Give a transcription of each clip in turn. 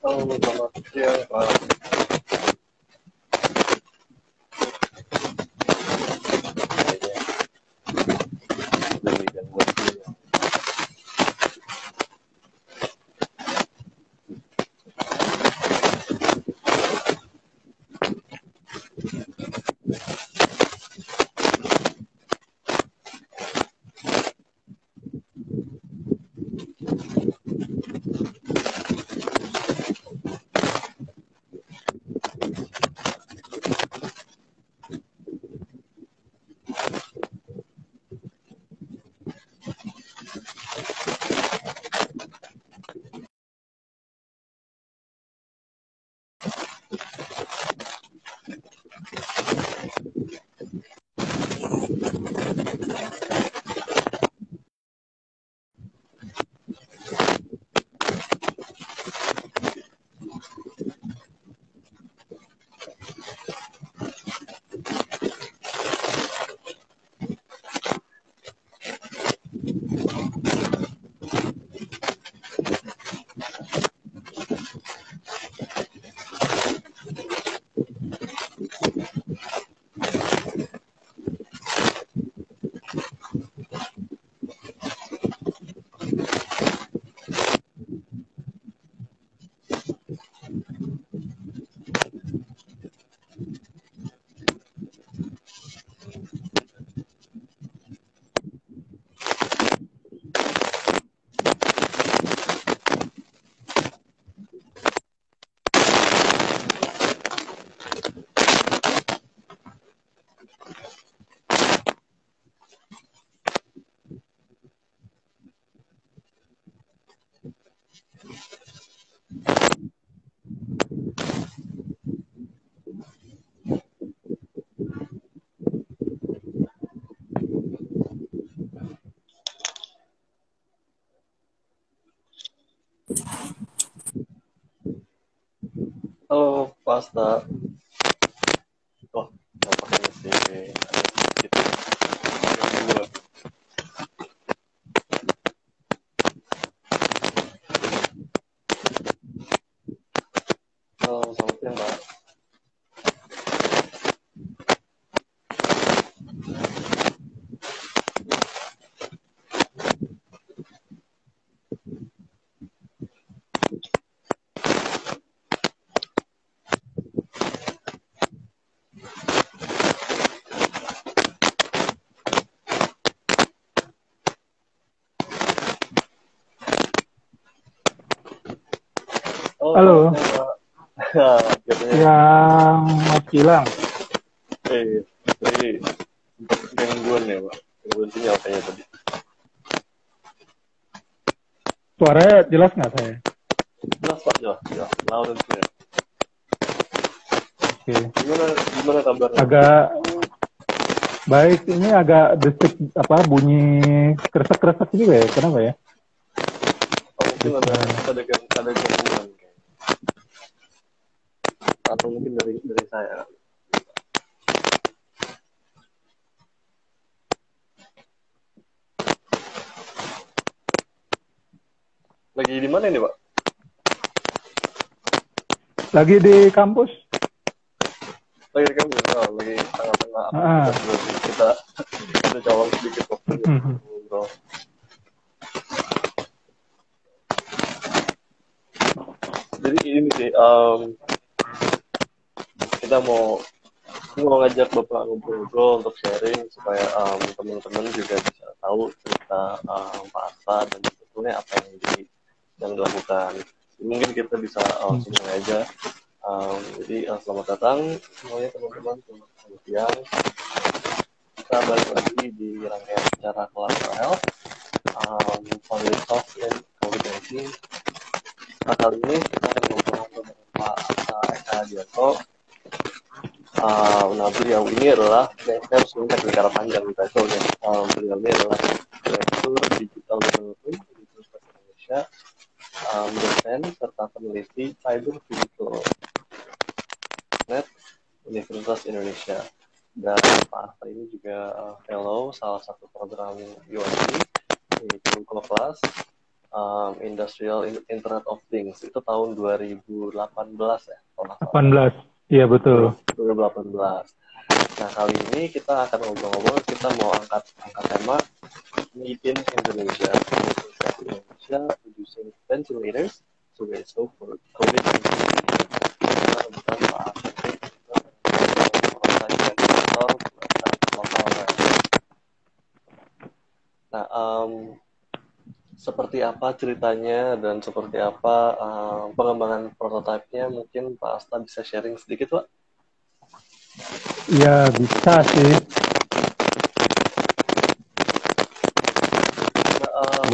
Selamat siang, Pak. Halo, Pak Asta. Oh, nampaknya sih ada sedikit gangguan. Halo, selamat siang, Pak. Halo, Pak. Akhirnya, yang Mas Gilang. tadi sempat gangguan ya, Pak. Gangguan sinyal kayaknya tadi. Suaranya jelas nggak saya? Jelas, Pak, jelas. Loud and clear. Oke. Gimana kabarnya? Agak baik, ini agak desik bunyi kresek-kresek juga ya? Kenapa ya? Oh, mungkin ada gangguan kayaknya. Atau mungkin dari saya. Lagi di mana ini, Pak? Lagi di kampus. Lagi di kampus, lagi tengah-tengah kita colong sedikit waktu ngobrol. Jadi ini sih, kita mau ngajak Bapak ngobrol-ngobrol untuk sharing supaya teman-teman juga bisa tahu cerita Pak Asta dan sebetulnya apa yang dilakukan. Mungkin kita bisa langsung aja. Jadi selamat datang semuanya teman-teman, selamat siang. Kita balik lagi di rangkaian acara kelas Health, Public Health and COVID-19. Nah, kali ini kita akan ngobrol Pak Eka Hadianto. Nah, beliau ini adalah, saya harus mengangkat negara panjang title-nya. Beliau ini adalah Direktur Digital Development Universitas Indonesia, dosen serta peneliti Cyber Physical Net Universitas Indonesia. Dan Pak Asta ini juga fellow salah satu program UIT, yaitu Class Industrial Internet of Things. Itu tahun 2018 ya? 18, iya betul. 2018. Nah, kali ini kita akan ngobrol-ngobrol, kita mau angkat tema Made in Indonesia, producing ventilators to raise hope for COVID-19. Kita Pak Nah, seperti apa ceritanya dan seperti apa pengembangan prototipenya, mungkin Pak Asta bisa sharing sedikit, Pak? Ya, bisa sih.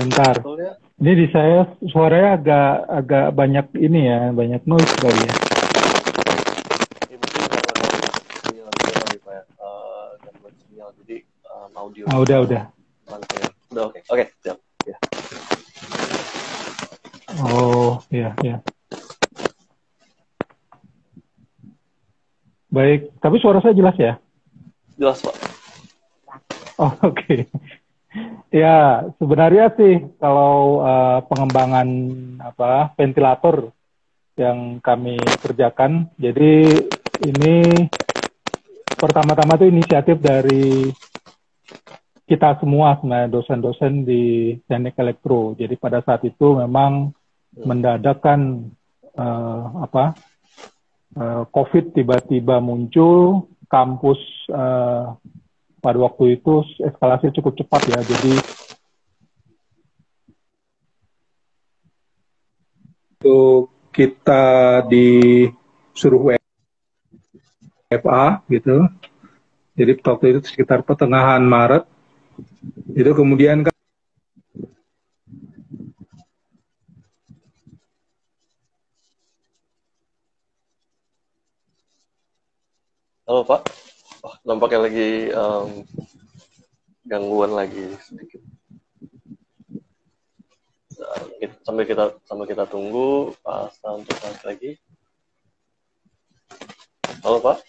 Bentar. Ini di saya suaranya agak banyak ini ya, banyak noise kali ya. Mungkin karena sinyal kali Pak ya, gangguan sinyal, jadi audio. Udah. Udah oke, siap. Ya. Oh, iya. Baik, tapi suara saya jelas ya? Jelas, Pak. Oh, oke. Ya, sebenarnya sih kalau pengembangan ventilator yang kami kerjakan, jadi ini pertama-tama itu inisiatif dari kita semua sebenarnya dosen-dosen di Teknik Elektro. Jadi pada saat itu memang mendadakan COVID tiba-tiba muncul, kampus pada waktu itu eskalasi cukup cepat ya. Jadi itu kita disuruh WFA gitu. Jadi waktu itu sekitar pertengahan Maret. Itu kemudian kan Halo, Pak. Nampaknya lagi gangguan lagi sedikit. Sambil kita tunggu Pak Asta untuk balik lagi. Halo, Pak.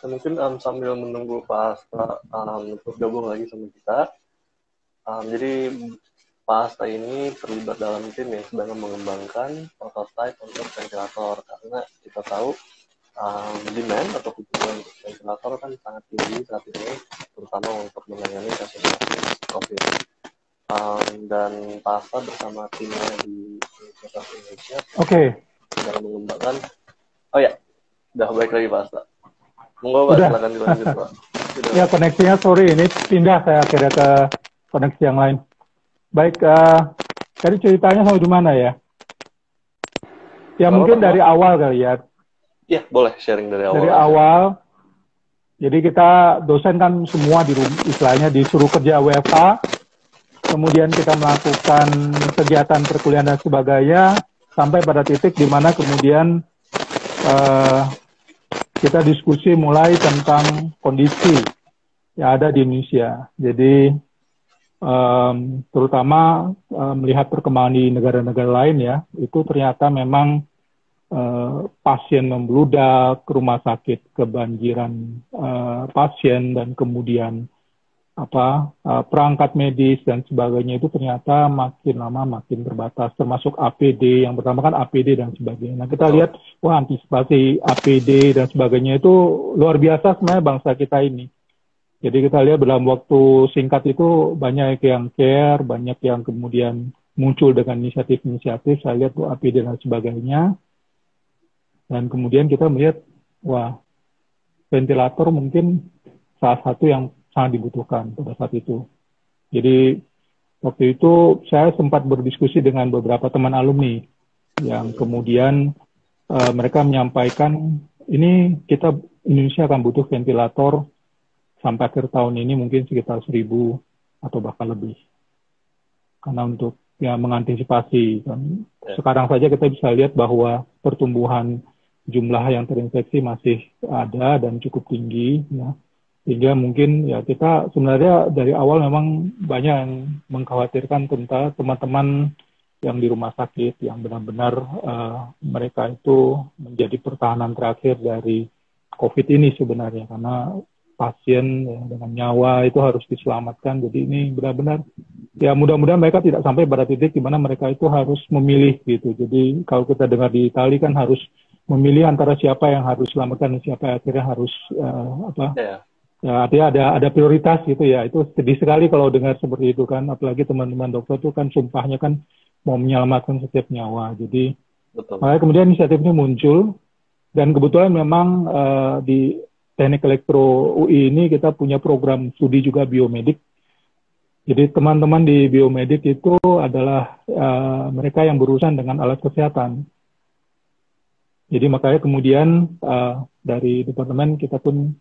Mungkin sambil menunggu Pak Asta untuk gabung lagi sama kita. Jadi Pak Asta ini terlibat dalam tim yang sedang mengembangkan prototipe untuk ventilator, karena kita tahu demand atau kebutuhan ventilator kan sangat tinggi saat ini, terutama untuk menangani kasus-kasus COVID. Dan Pak Asta bersama timnya di Universitas Indonesia sedang mengembangkan. Oh ya, udah balik lagi Pak Asta. Monggo, Pak, silakan dilanjut, Pak. Ya, koneksinya sorry, ini pindah saya akhirnya ke koneksi yang lain. Baik, tadi ceritanya sampai di mana ya? Ya, mungkin dari awal kali ya. Iya, boleh sharing dari awal. Dari awal, jadi kita dosen kan semua istilahnya disuruh kerja WFA, kemudian kita melakukan kegiatan perkuliahan dan sebagainya, sampai pada titik di mana kemudian kita diskusi mulai tentang kondisi yang ada di Indonesia. Jadi terutama melihat perkembangan di negara-negara lain ya, itu ternyata memang pasien membludak, rumah sakit kebanjiran pasien, dan kemudian perangkat medis dan sebagainya itu ternyata makin lama makin terbatas, termasuk APD. Yang pertama kan APD dan sebagainya. Nah, kita lihat, antisipasi APD dan sebagainya itu luar biasa sebenarnya bangsa kita ini. Jadi kita lihat dalam waktu singkat itu banyak yang care, banyak yang kemudian muncul dengan inisiatif-inisiatif, saya lihat tuh APD dan sebagainya. Dan kemudian kita melihat, wah, ventilator mungkin salah satu yang sangat dibutuhkan pada saat itu. Jadi waktu itu saya sempat berdiskusi dengan beberapa teman alumni yang kemudian mereka menyampaikan ini Indonesia akan butuh ventilator sampai akhir tahun ini mungkin sekitar 1.000 atau bahkan lebih. Karena untuk ya mengantisipasi. Sekarang saja kita bisa lihat bahwa pertumbuhan jumlah yang terinfeksi masih ada dan cukup tinggi. Ya. Sehingga mungkin ya kita sebenarnya dari awal memang banyak yang mengkhawatirkan tentang teman-teman yang di rumah sakit, yang benar-benar mereka itu menjadi pertahanan terakhir dari COVID ini sebenarnya. Karena pasien ya, dengan nyawa itu harus diselamatkan. Jadi ini benar-benar ya mudah-mudahan mereka tidak sampai pada titik di mana mereka itu harus memilih gitu. Jadi kalau kita dengar di Itali kan harus memilih antara siapa yang harus selamatkan dan siapa yang akhirnya harus ya artinya ada prioritas gitu ya. Itu sedih sekali kalau dengar seperti itu kan. Apalagi teman-teman dokter itu kan sumpahnya kan mau menyelamatkan setiap nyawa. Jadi makanya kemudian inisiatif ini muncul dan kebetulan memang di Teknik Elektro UI ini kita punya program studi juga biomedik. Jadi teman-teman di biomedik itu adalah mereka yang berurusan dengan alat kesehatan. Jadi makanya kemudian dari departemen kita pun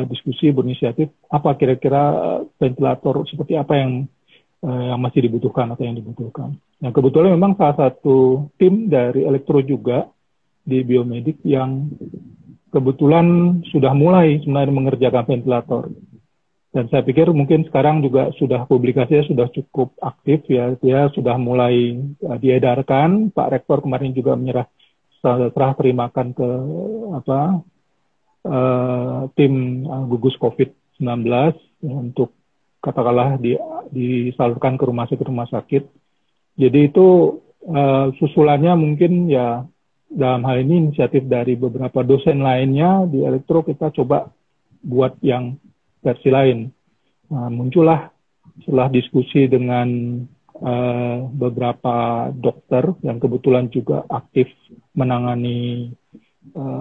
diskusi berinisiatif apa kira-kira ventilator seperti apa yang masih dibutuhkan atau yang dibutuhkan. Nah kebetulan memang salah satu tim dari Elektro juga di biomedik yang kebetulan sudah mulai sebenarnya mengerjakan ventilator. Dan saya pikir mungkin sekarang juga sudah publikasinya sudah cukup aktif ya. Dia sudah mulai diedarkan. Pak Rektor kemarin juga serah terimakan ke tim gugus COVID-19 ya, untuk katakanlah disalurkan ke rumah sakit. Jadi itu susulannya mungkin ya dalam hal ini inisiatif dari beberapa dosen lainnya di Elektro kita coba buat yang versi lain. Muncullah setelah diskusi dengan beberapa dokter yang kebetulan juga aktif menangani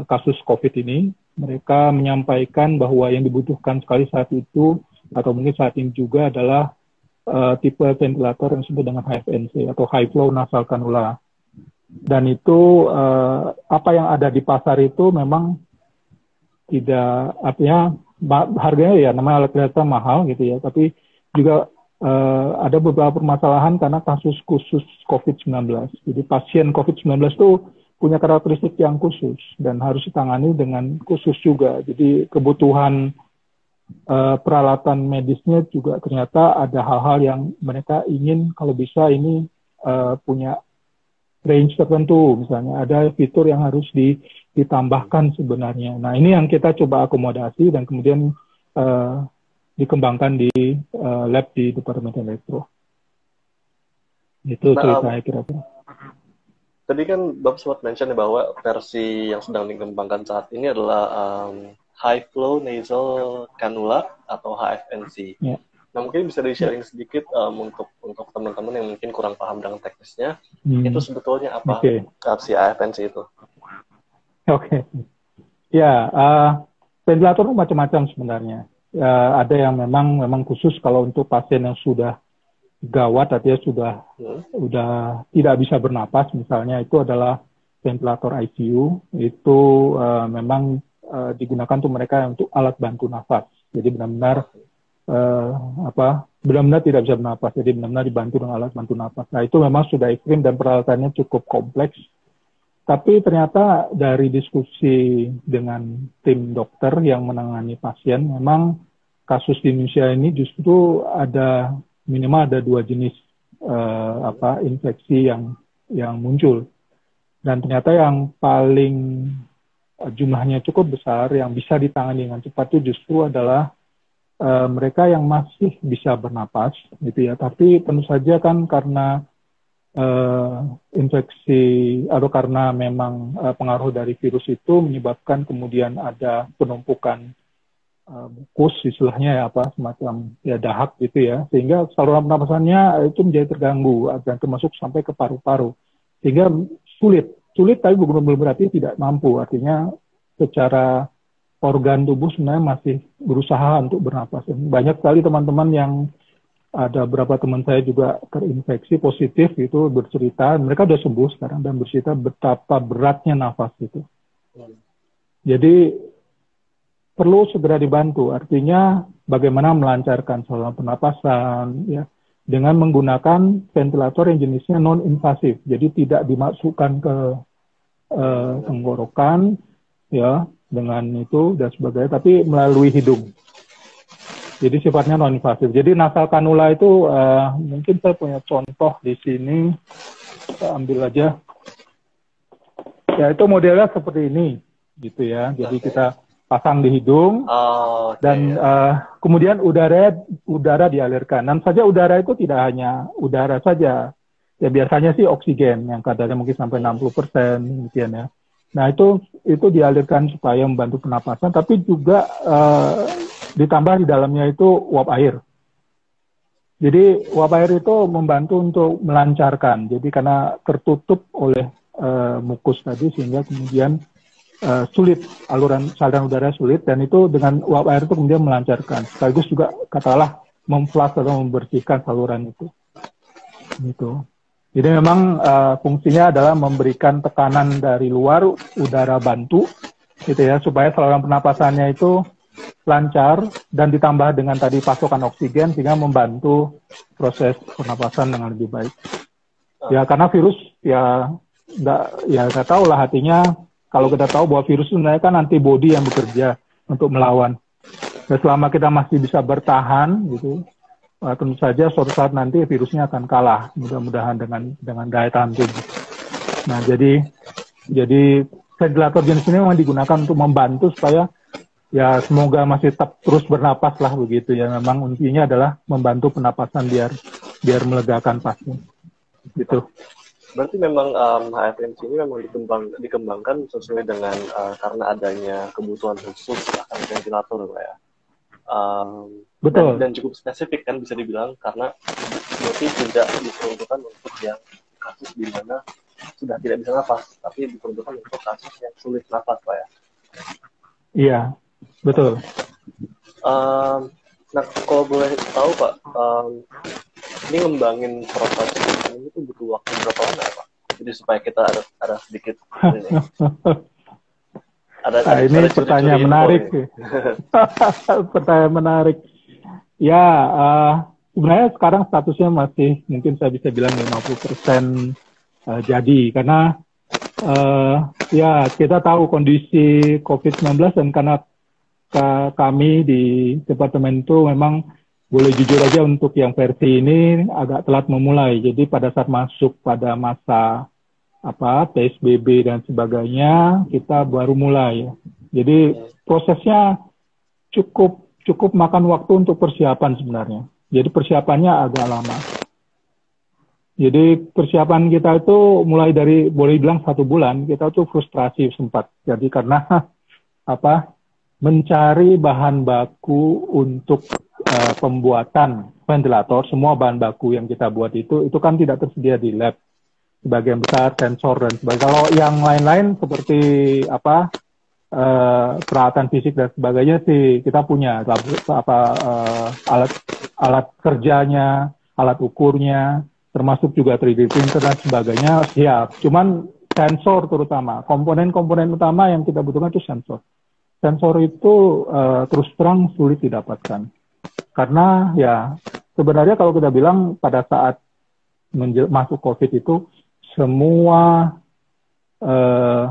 kasus COVID ini. Mereka menyampaikan bahwa yang dibutuhkan sekali saat itu atau mungkin saat ini juga adalah tipe ventilator yang disebut dengan HFNC atau High Flow Nasal Cannula. Dan itu apa yang ada di pasar itu memang tidak artinya harganya ya namanya alat kesehatan mahal gitu ya, tapi juga ada beberapa permasalahan karena kasus khusus COVID-19. Jadi pasien COVID-19 itu punya karakteristik yang khusus dan harus ditangani dengan khusus juga. Jadi kebutuhan peralatan medisnya juga ternyata ada hal-hal yang mereka ingin kalau bisa ini punya range tertentu, misalnya ada fitur yang harus ditambahkan sebenarnya. Nah ini yang kita coba akomodasi dan kemudian dikembangkan di lab di Departemen Elektro. Itu ceritanya kira-kira. Tadi kan Bapak sempat mention bahwa versi yang sedang dikembangkan saat ini adalah High Flow Nasal Cannula atau HFNC. Yeah. Nah mungkin bisa di-sharing sedikit untuk teman-teman yang mungkin kurang paham dengan teknisnya, itu sebetulnya apa versi HFNC itu? Oke. Ya, ventilator itu macam-macam sebenarnya. Ada yang memang khusus kalau untuk pasien yang sudah gawat, artinya sudah tidak bisa bernapas, misalnya itu adalah ventilator ICU. Itu memang digunakan untuk mereka untuk alat bantu nafas. Jadi benar-benar benar-benar tidak bisa bernapas, jadi benar-benar dibantu dengan alat bantu nafas. Nah itu memang sudah ekstrim dan peralatannya cukup kompleks. Tapi ternyata dari diskusi dengan tim dokter yang menangani pasien, memang kasus di Indonesia ini justru ada minimal ada 2 jenis infeksi yang muncul. Dan ternyata yang paling jumlahnya cukup besar yang bisa ditangani dengan cepat itu justru adalah mereka yang masih bisa bernapas, gitu ya. Tapi tentu saja kan karena infeksi atau karena memang pengaruh dari virus itu menyebabkan kemudian ada penumpukan mukus istilahnya ya, apa semacam ya dahak gitu ya, sehingga saluran pernapasannya itu menjadi terganggu dan termasuk sampai ke paru-paru, sehingga sulit tapi belum berarti tidak mampu. Artinya secara organ tubuh sebenarnya masih berusaha untuk bernapas. Banyak sekali teman-teman yang ada beberapa teman saya juga terinfeksi positif itu bercerita, mereka sudah sembuh sekarang dan bercerita betapa beratnya nafas itu. Jadi perlu segera dibantu. Artinya bagaimana melancarkan saluran pernapasan ya dengan menggunakan ventilator yang jenisnya non-invasif. Jadi tidak dimasukkan ke tenggorokan ya dengan itu dan sebagainya, tapi melalui hidung. Jadi sifatnya non-invasif. Jadi nasal kanula itu mungkin saya punya contoh di sini. Kita ambil aja. Ya itu modelnya seperti ini gitu ya. Jadi kita pasang di hidung dan kemudian udara dialirkan. Dan saja udara itu tidak hanya udara saja. Ya biasanya sih oksigen yang kadarnya mungkin sampai 60% demikian ya. Nah itu dialirkan supaya membantu pernapasan, tapi juga ditambah di dalamnya itu uap air. Jadi uap air itu membantu untuk melancarkan. Jadi karena tertutup oleh mukus tadi sehingga kemudian sulit, saluran udara sulit, dan itu dengan uap air itu kemudian melancarkan. Sekaligus juga katakanlah memflush atau membersihkan saluran itu. Gitu. Jadi memang fungsinya adalah memberikan tekanan dari luar, udara bantu, gitu ya, supaya saluran pernapasannya itu lancar dan ditambah dengan tadi pasokan oksigen sehingga membantu proses pernapasan dengan lebih baik. Ya karena virus ya nggak tahu lah, artinya kalau kita tahu bahwa virus sebenarnya kan antibodi yang bekerja untuk melawan. Dan selama kita masih bisa bertahan gitu, tentu saja suatu saat nanti virusnya akan kalah, mudah-mudahan dengan daya tahan tubuh. Nah, jadi ventilator jenis ini memang digunakan untuk membantu supaya ya semoga masih tetap terus bernapas lah begitu ya. Memang intinya adalah membantu pernapasan biar melegakan pasien. Gitu. Berarti memang HFNC ini memang dikembangkan sesuai dengan karena adanya kebutuhan khusus akan ventilator, Pak ya. Betul. Dan cukup spesifik kan bisa dibilang, karena berarti tidak diperuntukkan untuk yang kasus di mana sudah tidak bisa nafas, tapi diperuntukkan untuk kasus yang sulit nafas, Pak ya. Iya, betul. Nah, kalau boleh tahu Pak, ini ngembangin proses ini tuh butuh waktu berapa lama ya Pak? Jadi supaya kita ada sedikit ini. Ini pertanyaan menarik. Pertanyaan menarik. Ya, sebenarnya sekarang statusnya masih mungkin saya bisa bilang 50% jadi, karena ya kita tahu kondisi COVID-19 dan karena kami di departemen itu memang boleh jujur aja untuk yang versi ini agak telat memulai. Jadi pada saat masuk pada masa PSBB dan sebagainya kita baru mulai. Jadi prosesnya cukup makan waktu untuk persiapan sebenarnya. Jadi persiapannya agak lama. Jadi persiapan kita itu mulai dari boleh bilang 1 bulan kita tuh frustrasi sempat. Jadi karena mencari bahan baku untuk pembuatan ventilator, semua bahan baku yang kita buat itu kan tidak tersedia di lab. Sebagian besar sensor dan sebagainya. Kalau yang lain-lain seperti peralatan fisik dan sebagainya sih kita punya alat kerjanya, alat ukurnya, termasuk juga 3D printer dan sebagainya siap. Cuman sensor terutama, komponen-komponen utama yang kita butuhkan itu sensor. Sensor itu terus terang sulit didapatkan. Karena ya sebenarnya kalau kita bilang pada saat masuk COVID itu semua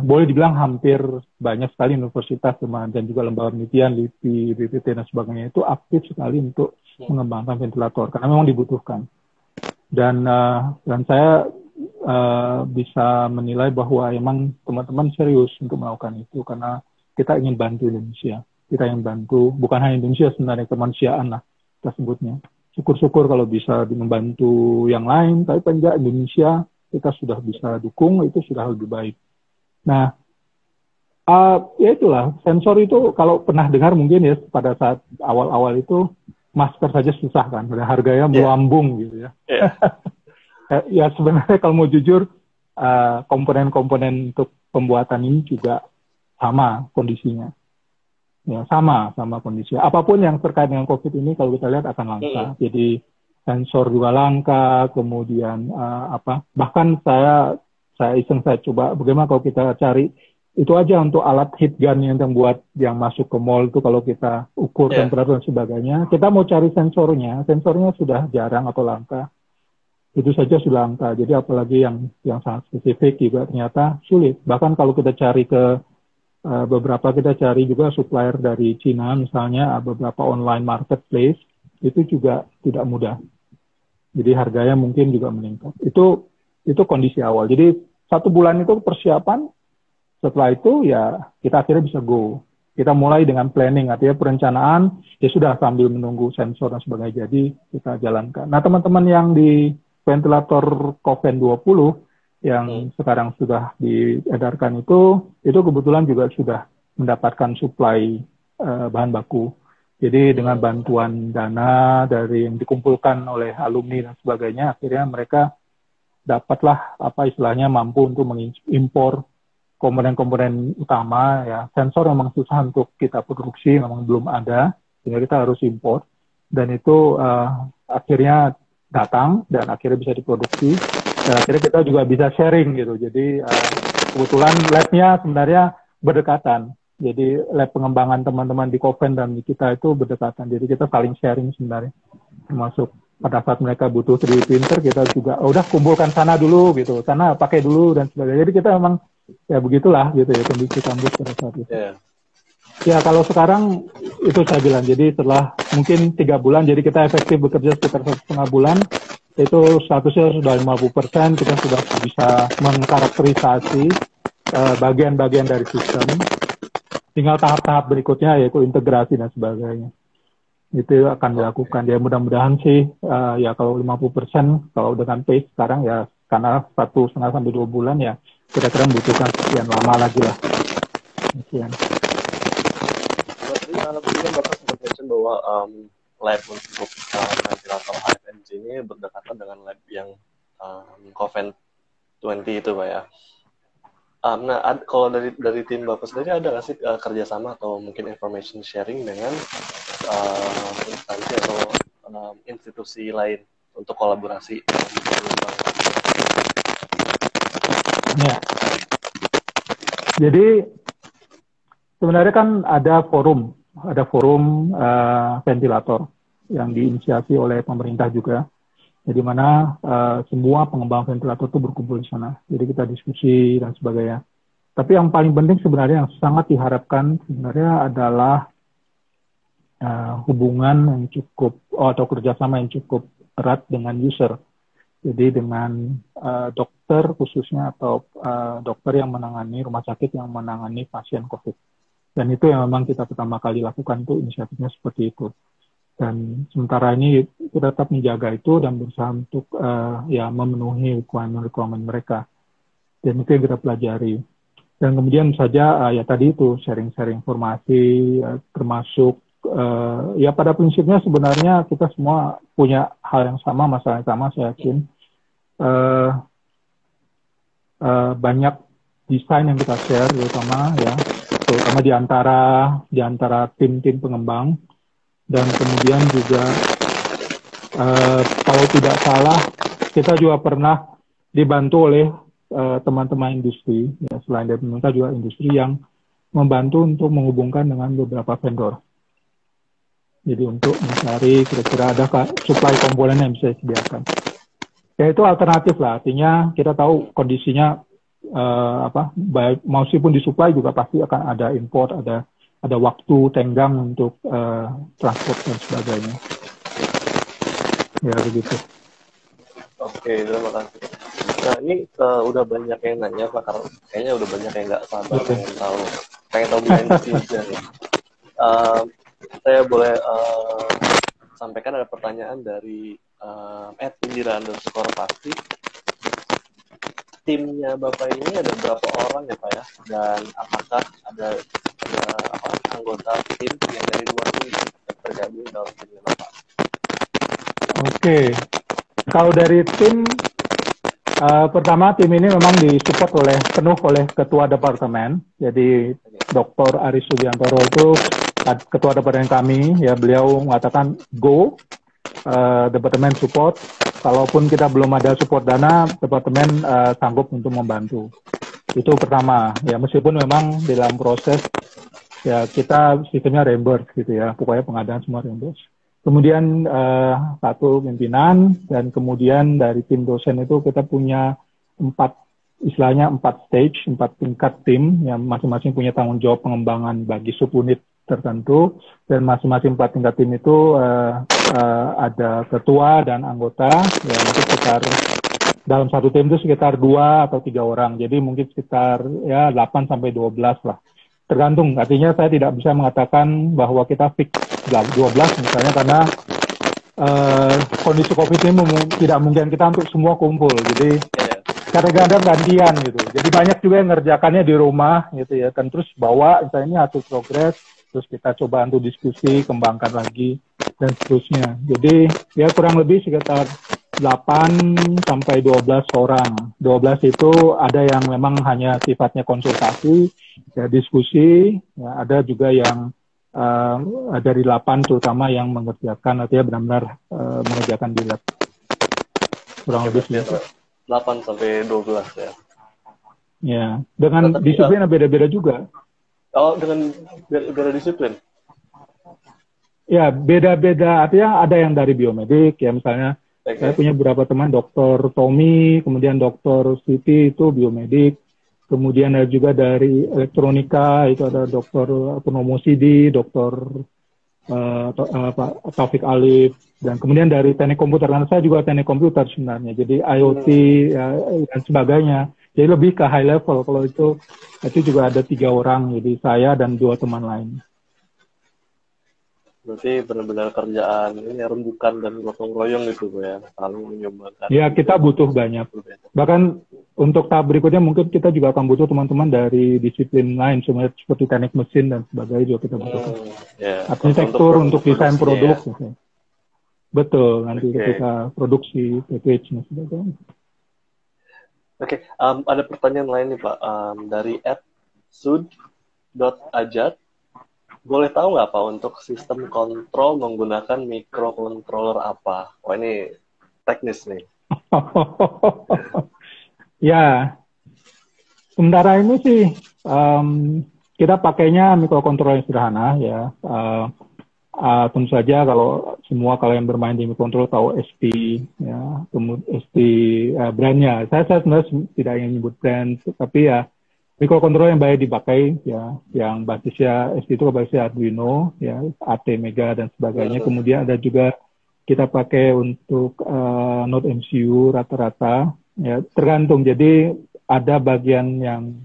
boleh dibilang hampir banyak sekali universitas dan juga lembaga penelitian, LIPI, BPT dan sebagainya itu aktif sekali untuk mengembangkan ventilator karena memang dibutuhkan. Dan saya bisa menilai bahwa emang teman-teman serius untuk melakukan itu karena kita ingin bantu Indonesia. Kita ingin bantu bukan hanya Indonesia sebenarnya, kemanusiaan lah kita sebutnya. Syukur-syukur kalau bisa membantu yang lain, tapi paling nggak Indonesia kita sudah bisa dukung, itu sudah lebih baik. Nah, Ya itulah, sensor itu kalau pernah dengar mungkin ya pada saat awal-awal itu masker saja susah kan, harganya melambung gitu ya. Yeah. Ya sebenarnya kalau mau jujur, komponen-komponen untuk pembuatan ini juga sama kondisinya. Ya sama kondisinya. Apapun yang terkait dengan COVID ini kalau kita lihat akan langka. Jadi sensor juga langka, kemudian bahkan saya iseng saya coba bagaimana kalau kita cari itu aja untuk alat heat gun yang buat yang masuk ke mall itu kalau kita ukur temperatur dan sebagainya, kita mau cari sensornya sudah jarang atau langka. Itu saja sudah langka. Jadi apalagi yang sangat spesifik juga ternyata sulit. Bahkan kalau kita cari ke beberapa kita cari juga supplier dari Cina misalnya, beberapa online marketplace itu juga tidak mudah. Jadi harganya mungkin juga meningkat. Itu kondisi awal. Jadi 1 bulan itu persiapan. Setelah itu ya kita akhirnya bisa go. Kita mulai dengan planning, artinya perencanaan, ya sudah sambil menunggu sensor dan sebagainya. Jadi kita jalankan. Nah teman-teman yang di ventilator Coven 20 yang sekarang sudah diedarkan itu kebetulan juga sudah mendapatkan suplai bahan baku. Jadi dengan bantuan dana dari yang dikumpulkan oleh alumni dan sebagainya, akhirnya mereka dapatlah istilahnya mampu untuk mengimpor komponen-komponen utama ya. Sensor memang susah untuk kita produksi, memang belum ada, sehingga kita harus impor. Dan itu akhirnya datang dan akhirnya bisa diproduksi. Dan akhirnya kita juga bisa sharing gitu. Jadi kebetulan lab-nya sebenarnya berdekatan. Jadi lab pengembangan teman-teman di Coven dan di kita itu berdekatan. Jadi kita saling sharing sebenarnya. Termasuk pada saat mereka butuh 3D printer, kita juga udah kumpulkan sana dulu gitu. Sana pakai dulu dan sebagainya. Jadi kita memang ya begitulah gitu ya kondisi kampus pada saat itu. Ya kalau sekarang itu saya bilang, jadi setelah mungkin 3 bulan, jadi kita efektif bekerja sekitar 1,5 bulan, itu statusnya sudah 50%, kita sudah bisa mengkarakterisasi bagian-bagian dari sistem. Tinggal tahap-tahap berikutnya yaitu integrasi dan sebagainya. Itu akan dilakukan. Ya mudah-mudahan sih ya kalau 50%, kalau dengan pace sekarang ya karena 1,5 sampai 2 bulan ya kira-kira membutuhkan sekian lama lagi lah. Sekian. Tadi Bapak sempat mention bahwa lab untuk ventilator HFNC ini berdekatan dengan lab yang Coven 20 itu Pak ya. Nah, kalau dari tim Bapak sendiri ada nggak sih kerjasama atau mungkin information sharing dengan instansi atau institusi lain untuk kolaborasi? Ya. Jadi sebenarnya kan ada forum ventilator yang diinisiasi oleh pemerintah juga, di mana semua pengembang ventilator itu berkumpul di sana. Jadi kita diskusi dan sebagainya. Tapi yang paling penting sebenarnya yang sangat diharapkan sebenarnya adalah hubungan yang cukup atau kerjasama yang cukup erat dengan user. Jadi dengan dokter khususnya atau dokter yang menangani rumah sakit yang menangani pasien COVID. Dan itu yang memang kita pertama kali lakukan itu inisiatifnya seperti itu. Dan sementara ini kita tetap menjaga itu dan berusaha untuk ya memenuhi requirement mereka. Dan itu yang kita pelajari. Dan kemudian saja ya tadi itu sharing-sharing informasi termasuk ya pada prinsipnya sebenarnya kita semua punya hal yang sama, masalah yang sama, saya yakin. Banyak desain yang kita share terutama di antara tim-tim pengembang, dan kemudian juga kalau tidak salah kita juga pernah dibantu oleh teman-teman industri ya, selain dari pemerintah juga industri yang membantu untuk menghubungkan dengan beberapa vendor. Jadi untuk mencari kira-kira ada supply komponen yang bisa disediakan. Ya itu alternatif lah, artinya kita tahu kondisinya baik meskipun disuplai juga pasti akan ada import, ada waktu tenggang untuk transport dan sebagainya. Ya begitu. Oke, terima kasih. Nah ini udah banyak yang nanya Pak, karena kayaknya udah banyak yang nggak sabar pengen tahu behind the scenes-nya nih. Saya boleh sampaikan ada pertanyaan dari @indira_pasti. timnya Bapak ini ada berapa orang ya Pak ya? Dan apakah ada anggota tim yang dari luar negeri yang tergabung dalam timnya Bapak? Oke, kalau dari tim, pertama tim ini memang disupport penuh oleh ketua departemen. Jadi Dr. Aris Subiantoro itu ketua departemen kami, ya beliau mengatakan go, departemen support. Kalaupun kita belum ada support dana, departemen sanggup untuk membantu. Itu pertama, ya meskipun memang dalam proses ya kita sistemnya reimburse gitu ya, pokoknya pengadaan semua reimburse. Kemudian satu pimpinan, dan kemudian dari tim dosen itu kita punya 4 stage, 4 tingkat tim yang masing-masing punya tanggung jawab pengembangan bagi subunit tertentu, dan masing-masing 4 tingkat tim itu ada ketua dan anggota, ya mungkin sekitar dalam satu tim itu sekitar 2 atau 3 orang, jadi mungkin sekitar ya 8 sampai 12 lah. Tergantung, artinya saya tidak bisa mengatakan bahwa kita fix 12 misalnya, karena kondisi COVID ini tidak mungkin kita untuk semua kumpul, jadi kadang-kadang gantian gitu. Jadi banyak juga yang ngerjakannya di rumah gitu ya, kan terus bawa misalnya ini hasil progres, terus kita coba untuk diskusi, kembangkan lagi, dan seterusnya. Jadi ya kurang lebih sekitar 8 sampai 12 orang. 12 itu ada yang memang hanya sifatnya konsultasi, ya diskusi, ya ada juga yang dari 8 terutama yang mengerjakan, artinya benar-benar mengerjakan di lab. Kurang lebih segitu. 8 sampai 12 ya. Ya, dengan disiplin beda-beda juga. Oh, dengan beda disiplin? Ya, beda-beda. Artinya ada yang dari biomedik, ya misalnya saya punya beberapa teman, Dr. Tommy, kemudian Dr. Siti itu biomedik, kemudian ada juga dari elektronika, itu ada Dr. Purnomo Sidi, Dr. Taufik Alif, dan kemudian dari teknik komputer, karena saya juga teknik komputer sebenarnya, jadi IoT ya, dan sebagainya. Jadi lebih ke high level. Kalau itu juga ada 3 orang, jadi saya dan 2 teman lain. Berarti benar-benar kerjaan ini rembukan dan gotong royong gitu ya, saling menyumbangkan. Ya, kita butuh banyak. Bahkan untuk tahap berikutnya mungkin kita juga akan butuh teman-teman dari disiplin lain, seperti teknik mesin dan sebagainya juga kita butuhkan. Arsitektur untuk desain produk. Ya. Gitu. Betul, nanti ketika produksi, package dan sebagainya. Oke, ada pertanyaan lain nih Pak, dari @sud.ajat. Boleh tahu nggak Pak, untuk sistem kontrol menggunakan microcontroller apa? Oh ini teknis nih. Ya, sementara ini sih kita pakainya microcontroller yang sederhana ya. Tentu saja kalau yang bermain di microcontroller tahu SP, ya, kemudian SP brandnya. Saya sebenarnya tidak ingin nyebut brand, tapi ya microcontroller yang banyak dipakai, ya, yang basisnya SP itu basisnya Arduino, ya, AT Mega dan sebagainya. Kemudian ada juga kita pakai untuk Node MCU rata-rata, ya, tergantung. Jadi ada bagian yang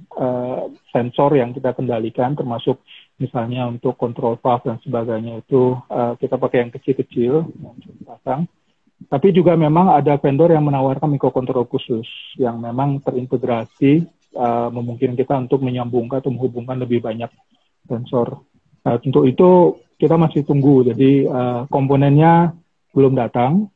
sensor yang kita kendalikan, termasuk misalnya untuk kontrol valve dan sebagainya itu kita pakai yang kecil-kecil, yang pasang. Tapi juga memang ada vendor yang menawarkan microcontroller khusus yang memang terintegrasi, memungkinkan kita untuk menyambungkan atau menghubungkan lebih banyak sensor. Untuk itu kita masih tunggu, jadi komponennya belum datang,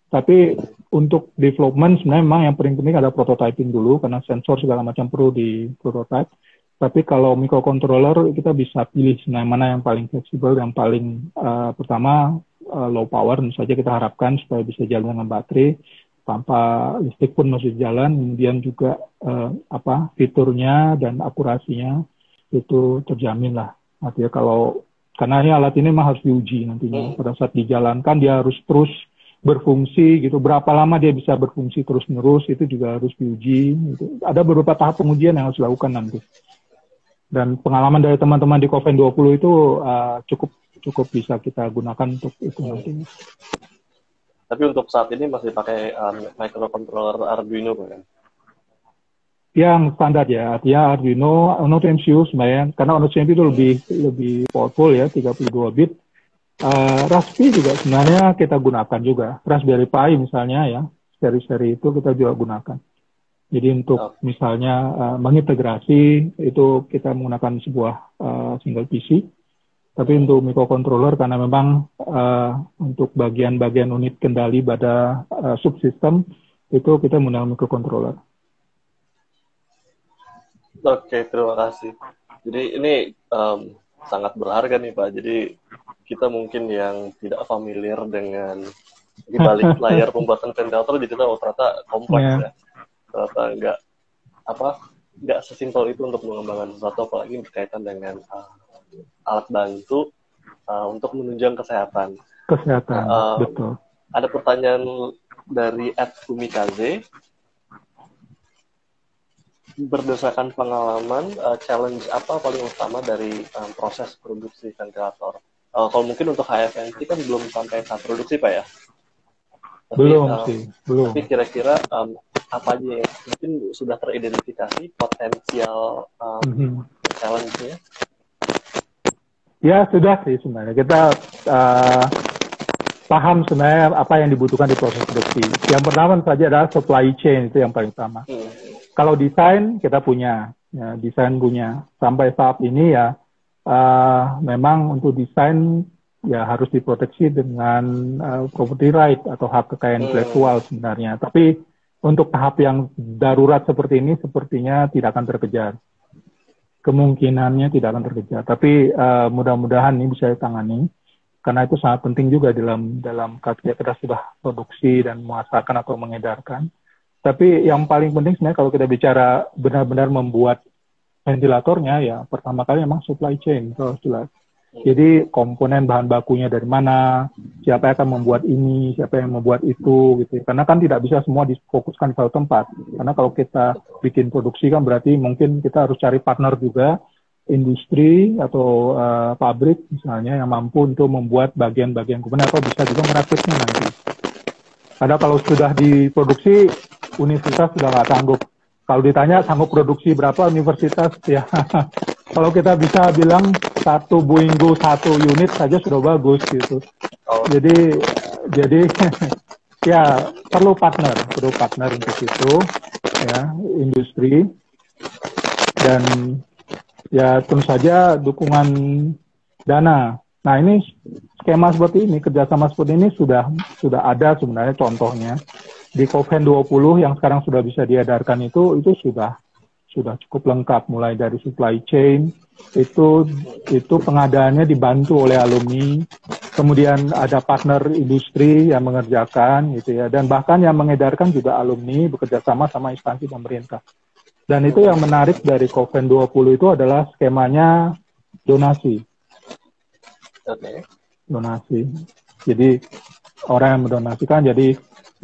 tapi untuk development sebenarnya memang yang paling penting ada prototyping dulu, karena sensor segala macam perlu di prototype. Tapi kalau microcontroller kita bisa pilih mana yang paling fleksibel, yang paling pertama low power, tentu saja kita harapkan supaya bisa jalan dengan baterai, tanpa listrik pun masih jalan. Kemudian juga fiturnya dan akurasinya itu terjamin lah. Artinya karena ini alat ini memang harus diuji nantinya. Pada saat dijalankan dia harus terus berfungsi gitu. Berapa lama dia bisa berfungsi terus-menerus itu juga harus diuji. Gitu. Ada beberapa tahap pengujian yang harus dilakukan nanti. Dan pengalaman dari teman-teman di Coven 20 itu cukup bisa kita gunakan untuk itu nantinya. Tapi untuk saat ini masih pakai microcontroller Arduino kan? Yang standar ya, artinya Arduino, Node MCU sebenarnya, karena Node MCU itu lebih powerful ya, 32 bit. Raspberry juga sebenarnya kita gunakan juga, Raspberry Pi misalnya ya, seri-seri itu kita juga gunakan. Jadi untuk misalnya mengintegrasi itu kita menggunakan sebuah single PC. Tapi untuk microcontroller karena memang untuk bagian-bagian unit kendali pada subsistem itu kita menggunakan microcontroller. Oke, terima kasih. Jadi ini sangat berharga nih Pak. Jadi kita mungkin yang tidak familiar dengan di balik layar pembuatan ventilator, jadi kita ternyata kompleks ya. Ternyata nggak sesimpel itu untuk mengembangkan sesuatu, apalagi berkaitan dengan alat bantu untuk menunjang kesehatan. Betul. Ada pertanyaan dari Ed Kumikaze. Berdasarkan pengalaman, challenge apa paling utama dari proses produksi ventilator? Kalau mungkin untuk HFNC kan belum sampai tahap produksi Pak ya? Belum. Tapi kira-kira apa aja yang mungkin sudah teridentifikasi potensial challenge-nya? Ya sudah sih sebenarnya. Kita paham sebenarnya apa yang dibutuhkan di proses produksi. Yang pertama saja adalah supply chain, itu yang paling utama. Kalau desain kita punya, ya, desain punya. Sampai saat ini ya memang untuk desain ya harus diproteksi dengan property right atau hak kekayaan intelektual sebenarnya. Tapi untuk tahap yang darurat seperti ini sepertinya tidak akan terkejar. Kemungkinannya tidak akan terkejar. Tapi mudah-mudahan ini bisa ditangani karena itu sangat penting juga dalam ketika kita sudah produksi dan memasarkan atau mengedarkan. Tapi yang paling penting sebenarnya kalau kita bicara benar-benar membuat ventilatornya ya pertama kali memang supply chain itu harus jelas. Jadi komponen bahan bakunya dari mana, siapa yang akan membuat ini, siapa yang membuat itu, gitu. Karena kan tidak bisa semua difokuskan di satu tempat. Karena kalau kita bikin produksi kan berarti mungkin kita harus cari partner juga, industri atau pabrik misalnya yang mampu untuk membuat bagian-bagian komponen atau bisa juga merakitnya nanti. Karena kalau sudah diproduksi, universitas sudah nggak sanggup. Kalau ditanya sanggup produksi berapa universitas, ya kalau kita bisa bilang satu Boeinggo 1 unit saja sudah bagus gitu. Jadi ya perlu partner untuk itu, ya industri dan ya tentu saja dukungan dana. Nah ini skema seperti ini, kerjasama seperti ini sudah ada sebenarnya contohnya. Di Coven 20 yang sekarang sudah bisa diedarkan itu sudah cukup lengkap, mulai dari supply chain, itu pengadaannya dibantu oleh alumni, kemudian ada partner industri yang mengerjakan gitu ya, dan bahkan yang mengedarkan juga alumni bekerja sama instansi pemerintah. Dan itu yang menarik dari Coven 20 itu adalah skemanya donasi. Donasi. Jadi orang yang mendonasikan jadi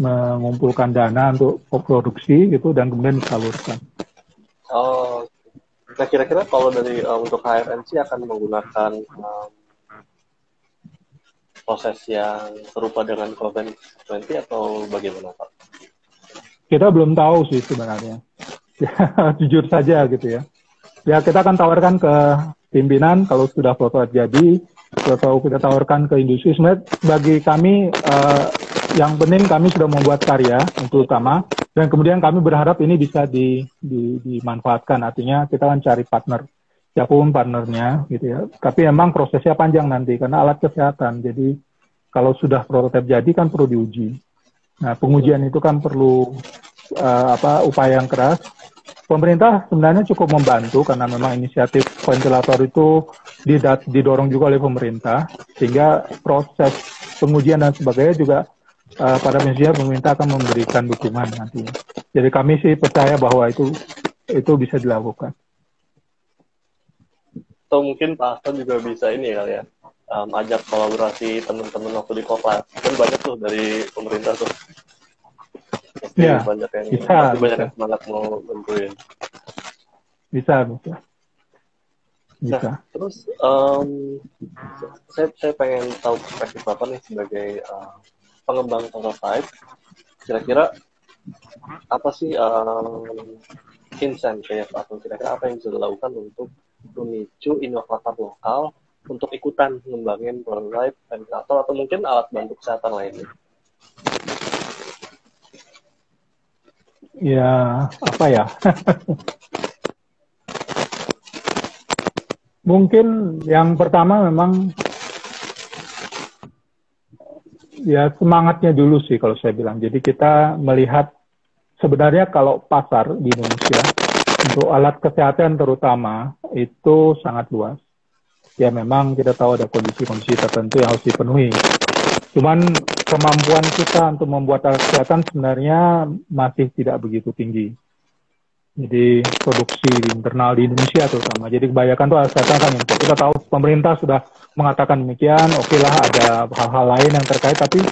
mengumpulkan dana untuk produksi gitu dan kemudian disalurkan. Nah kira-kira kalau dari untuk HFNC akan menggunakan proses yang serupa dengan Coven 20 atau bagaimana Pak? Kita belum tahu sih sebenarnya. Jujur saja gitu ya. Ya kita akan tawarkan ke pimpinan kalau sudah prototipe jadi, atau kita tawarkan ke industri. Sebenarnya bagi kami yang penting kami sudah membuat karya untuk utama dan kemudian kami berharap ini bisa dimanfaatkan. Artinya kita akan cari partner, siapapun partnernya gitu ya. Tapi memang prosesnya panjang nanti karena alat kesehatan. Jadi kalau sudah prototipe jadi kan perlu diuji. Nah pengujian itu kan perlu upaya yang keras. Pemerintah sebenarnya cukup membantu karena memang inisiatif ventilator itu didorong juga oleh pemerintah sehingga proses pengujian dan sebagainya juga pada prinsipnya pemerintah akan memberikan dukungan nantinya. Jadi kami sih percaya bahwa itu bisa dilakukan. Atau mungkin Pak Hasan juga bisa ini kali ya, ajak kolaborasi teman-teman waktu di Koplas. Kan banyak tuh dari pemerintah tuh. Ya, banyak yang bisa. Banyak yang semangat mau bantuin. Bisa. Nah, terus saya pengen tahu perspektif Bapak nih sebagai pengembang prototype. Kira-kira apa sih insentif atau kira-kira apa yang bisa dilakukan untuk memicu inovator lokal untuk ikutan mengembangin prototype ventilator atau mungkin alat bantu kesehatan lainnya? Ya, apa ya? Mungkin yang pertama memang ya semangatnya dulu sih kalau saya bilang. Jadi kita melihat sebenarnya kalau pasar di Indonesia untuk alat kesehatan terutama itu sangat luas. Ya memang kita tahu ada kondisi-kondisi tertentu yang harus dipenuhi. Cuman kemampuan kita untuk membuat alat kesehatan sebenarnya masih tidak begitu tinggi. Jadi produksi di internal di Indonesia terutama. Jadi kebanyakan tuh alat kesehatan kan impor. Kita tahu pemerintah sudah mengatakan demikian. Oke lah ada hal-hal lain yang terkait, tapi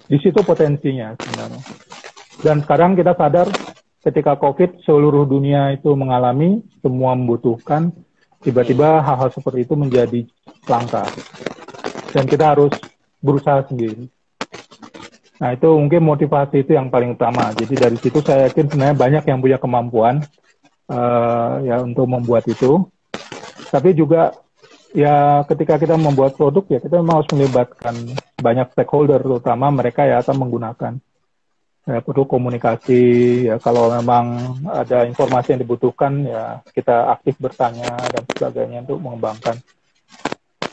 di situ potensinya sebenarnya. Dan sekarang kita sadar ketika COVID seluruh dunia itu mengalami, semua membutuhkan, tiba-tiba hal-hal seperti itu menjadi langka. Dan kita harus berusaha sendiri. Nah itu mungkin motivasi itu yang paling utama. Jadi dari situ saya yakin sebenarnya banyak yang punya kemampuan ya untuk membuat itu. Tapi juga ya ketika kita membuat produk ya kita memang harus melibatkan banyak stakeholder, terutama mereka yang akan menggunakan. Ya, perlu komunikasi. Ya kalau memang ada informasi yang dibutuhkan ya kita aktif bertanya dan sebagainya untuk mengembangkan.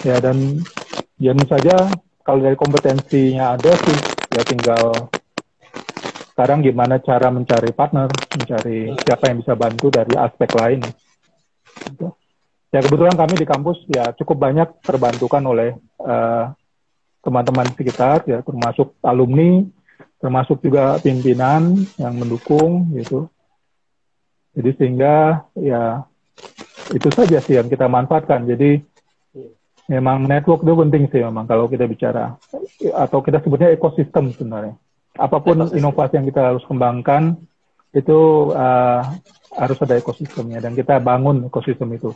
Ya dan tentu saja kalau dari kompetensinya ada sih, ya tinggal sekarang gimana cara mencari partner, mencari siapa yang bisa bantu dari aspek lain. Ya kebetulan kami di kampus ya cukup banyak terbantukan oleh teman-teman sekitar, ya termasuk alumni, termasuk juga pimpinan yang mendukung gitu. Jadi sehingga ya itu saja sih yang kita manfaatkan. Jadi memang network itu penting sih memang kalau kita bicara, atau kita sebutnya ekosistem sebenarnya. Apapun inovasi yang kita harus kembangkan itu harus ada ekosistemnya dan kita bangun ekosistem itu.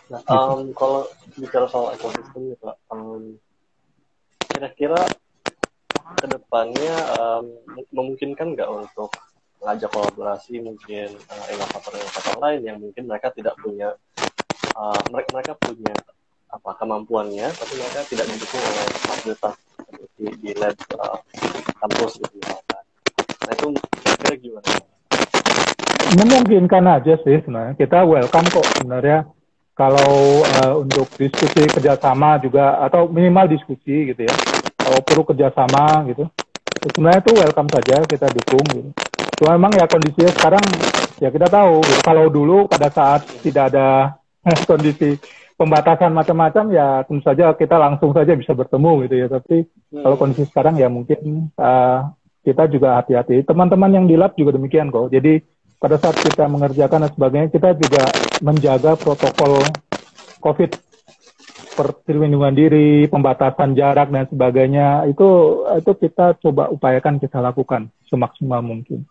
Nah, kalau bicara soal ekosistem nih Pak, kira-kira kedepannya memungkinkan nggak untuk mengajak kolaborasi mungkin inovator-inovator lain yang mungkin mereka tidak punya mereka punya kemampuannya, tapi mereka tidak didukung oleh fasilitas seperti di lab kampus gitu misalkan. Nah itu kira-kira gimana? Memungkinkan aja sih sebenarnya. Kita welcome kok sebenarnya kalau untuk diskusi kerjasama juga atau minimal diskusi gitu ya. Kalau perlu kerjasama gitu, sebenarnya itu welcome saja, kita dukung gitu. Cuma memang ya kondisinya sekarang ya kita tahu gitu. Kalau dulu pada saat tidak ada kondisi pembatasan macam-macam ya tentu saja kita langsung saja bisa bertemu gitu ya. Tapi kalau kondisi sekarang ya mungkin kita juga hati-hati. Teman-teman yang di lab juga demikian kok. Jadi pada saat kita mengerjakan dan sebagainya kita juga menjaga protokol COVID perlindungan diri, pembatasan jarak dan sebagainya itu kita coba upayakan, kita lakukan semaksimal mungkin.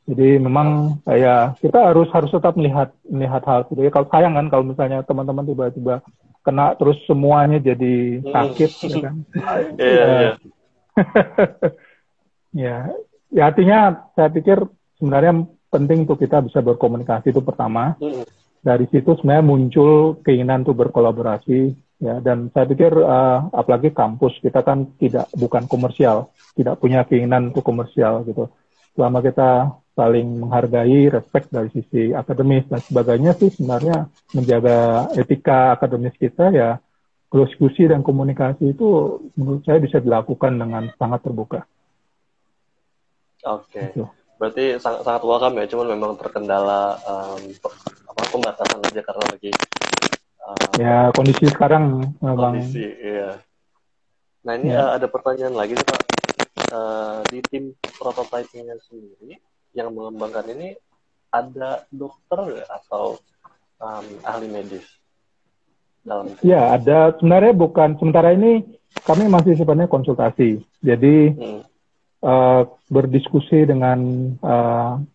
Jadi memang ya kita harus tetap melihat hal itu. Ya, kalau sayang kan kalau misalnya teman-teman tiba-tiba kena terus semuanya jadi sakit, ya kan? Ya artinya saya pikir sebenarnya penting untuk kita bisa berkomunikasi itu pertama. Dari situ sebenarnya muncul keinginan untuk berkolaborasi. Ya, dan saya pikir apalagi kampus kita kan bukan komersial, tidak punya keinginan untuk komersial gitu. Selama kita saling menghargai, respect dari sisi akademis dan sebagainya sih sebenarnya menjaga etika akademis kita ya, diskusi dan komunikasi itu menurut saya bisa dilakukan dengan sangat terbuka. Oke. Gitu. Berarti sangat welcome ya, cuman memang terkendala pembatasan aja karena lagi ya kondisi sekarang memang. Kondisi, iya. Nah ini ada pertanyaan lagi nih Pak. Di tim prototyping-nya sendiri yang mengembangkan ini ada dokter atau ahli medis dalam itu? Ya ada, sebenarnya bukan, sementara ini kami masih sifatnya konsultasi. Jadi berdiskusi dengan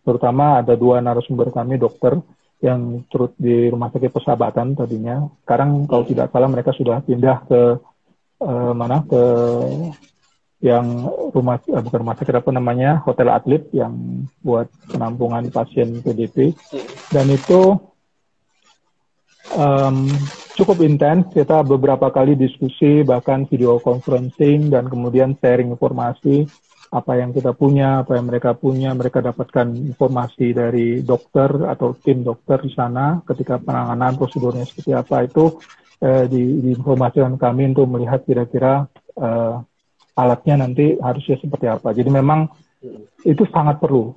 terutama ada 2 narasumber kami dokter yang turut di Rumah Sakit Persahabatan tadinya. Sekarang kalau tidak salah mereka sudah pindah ke ke yang bukan rumah sakit apa namanya, hotel atlet yang buat penampungan pasien PDP. Dan itu cukup intens. Kita beberapa kali diskusi, bahkan video conferencing dan kemudian sharing informasi apa yang kita punya, apa yang mereka punya, mereka dapatkan informasi dari dokter atau tim dokter di sana ketika penanganan prosedurnya seperti apa itu diinformasikan kami untuk melihat kira-kira alatnya nanti harusnya seperti apa. Jadi memang itu sangat perlu.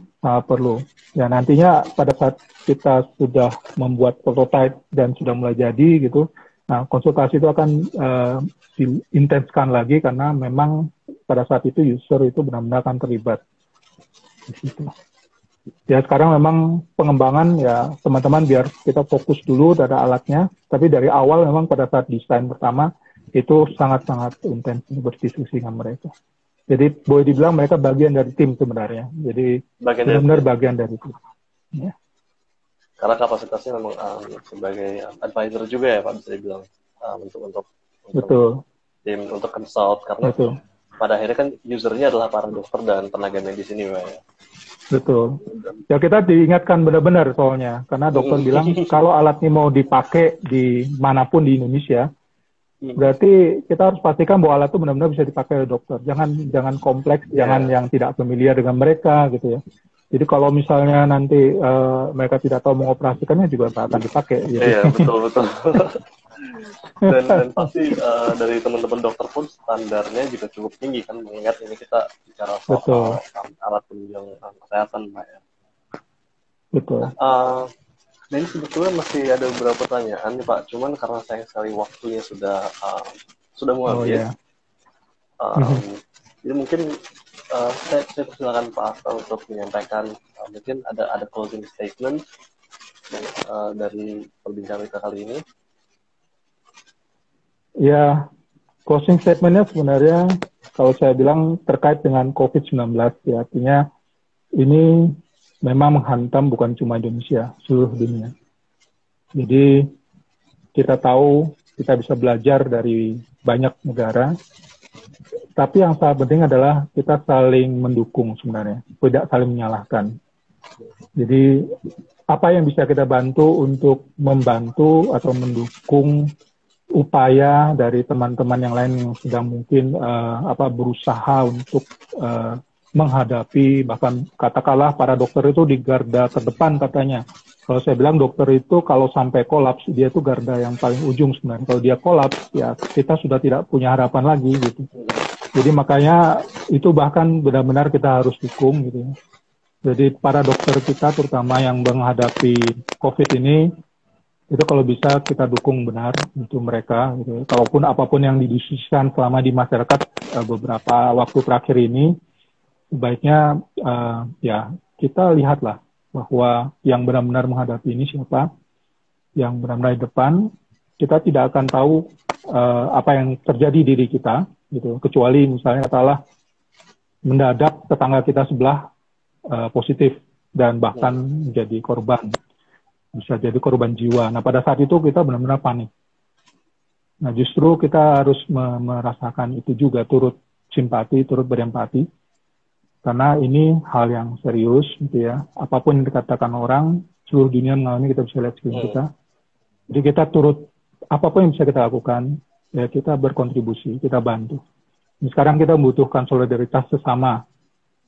Ya nantinya pada saat kita sudah membuat prototipe dan sudah mulai jadi gitu, nah konsultasi itu akan diintenskan lagi karena memang pada saat itu user itu benar-benar akan terlibat di situ. Ya sekarang memang pengembangan ya teman-teman biar kita fokus dulu pada alatnya, tapi dari awal memang pada saat desain pertama itu sangat-sangat intens berdiskusi dengan mereka. Jadi boleh dibilang mereka bagian dari tim sebenarnya. Jadi benar-benar bagian dari tim. Ya. Karena kapasitasnya memang sebagai advisor juga ya Pak, bisa dibilang untuk Betul. tim untuk consult karena Betul. Pada akhirnya kan usernya adalah para dokter dan tenaga medis ini Pak ya. Betul. Ya kita diingatkan benar-benar soalnya karena dokter bilang kalau alat ini mau dipakai di manapun di Indonesia, berarti kita harus pastikan bahwa alat itu benar-benar bisa dipakai oleh dokter. Jangan kompleks, jangan yang tidak familiar dengan mereka gitu ya. Jadi kalau misalnya nanti mereka tidak tahu mengoperasikannya juga tak akan dipakai. Gitu. Iya betul. dan pasti dari teman-teman dokter pun standarnya juga cukup tinggi kan, mengingat ini kita bicara soal alat penunjang kesehatan Pak ya. Betul. Nah ini sebetulnya masih ada beberapa pertanyaan nih Pak, cuman karena sayang sekali waktunya sudah mau habis. Jadi mungkin saya persilakan Pak Asta untuk menyampaikan mungkin ada closing statement dari perbincangan kita kali ini. Ya, closing statement-nya sebenarnya kalau saya bilang terkait dengan COVID-19 ya, artinya ini memang menghantam bukan cuma Indonesia, seluruh dunia. Jadi kita tahu kita bisa belajar dari banyak negara, tapi yang sangat penting adalah kita saling mendukung sebenarnya, tidak saling menyalahkan. Jadi apa yang bisa kita bantu untuk membantu atau mendukung upaya dari teman-teman yang lain yang sedang mungkin berusaha untuk menghadapi, bahkan katakanlah para dokter itu di garda terdepan katanya. Kalau saya bilang dokter itu kalau sampai kolaps, dia itu garda yang paling ujung sebenarnya. Kalau dia kolaps, ya kita sudah tidak punya harapan lagi gitu. Jadi makanya itu bahkan benar-benar kita harus dukung gitu ya. Jadi para dokter kita terutama yang menghadapi COVID ini, itu kalau bisa kita dukung benar untuk mereka gitu. Kalaupun apapun yang didiskusikan selama di masyarakat beberapa waktu terakhir ini, sebaiknya ya kita lihatlah bahwa yang benar-benar menghadapi ini siapa, yang benar-benar di depan. Kita tidak akan tahu apa yang terjadi di diri kita gitu, kecuali misalnya katakanlah mendadak tetangga kita sebelah positif dan bahkan menjadi korban. Bisa jadi korban jiwa. Nah, pada saat itu kita benar-benar panik. Nah, justru kita harus merasakan itu juga, turut simpati, turut berempati. Karena ini hal yang serius, gitu ya. Apapun yang dikatakan orang, seluruh dunia mengalami, kita bisa lihat sekeliling kita. Jadi kita turut, apapun yang bisa kita lakukan, ya kita berkontribusi, kita bantu. Nah, sekarang kita membutuhkan solidaritas sesama.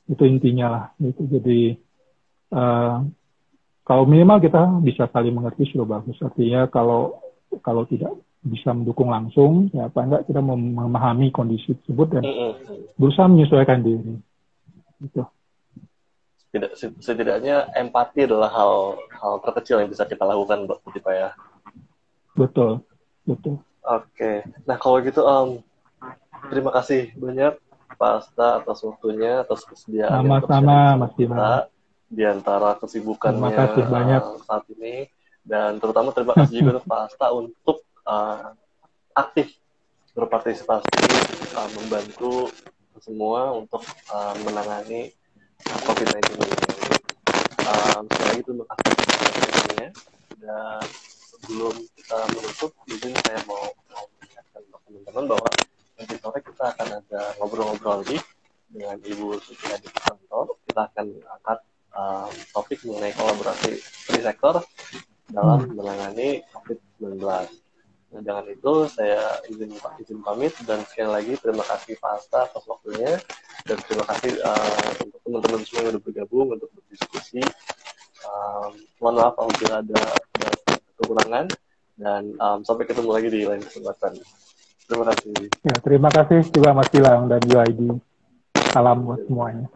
Itu intinya lah. Gitu. Jadi, kalau minimal kita bisa saling mengerti sudah bagus. Artinya kalau tidak bisa mendukung langsung, ya apa enggak kita memahami kondisi tersebut dan berusaha menyesuaikan diri. Gitu. Setidaknya empati adalah hal terkecil yang bisa kita lakukan, Pak ya. Betul. Oke. Nah kalau gitu terima kasih banyak Pak Asta atas waktunya, atas kesediaan sama-sama Mas Bima. Di antara kesibukannya saat ini, dan terutama terima kasih juga untuk Pak Asta untuk aktif berpartisipasi membantu semua untuk menangani COVID-19 ini. Sekali lagi terima kasih atas dan sebelum kita menutup, izin saya mau mengingatkan teman-teman bahwa nanti sore kita akan ada ngobrol-ngobrol lagi dengan Ibu Suci Hadi Kantor. Kita akan angkat topik mengenai kolaborasi sektor dalam menangani COVID-19. Nah, dengan itu saya izin pamit dan sekali lagi terima kasih Pak Asta atas waktunya Dan terima kasih untuk teman-teman semua yang sudah bergabung untuk berdiskusi. Mohon maaf apabila ada kekurangan, dan sampai ketemu lagi di lain kesempatan. Terima kasih. Ya, terima kasih juga Mas Gilang dan UID. Salam buat semuanya.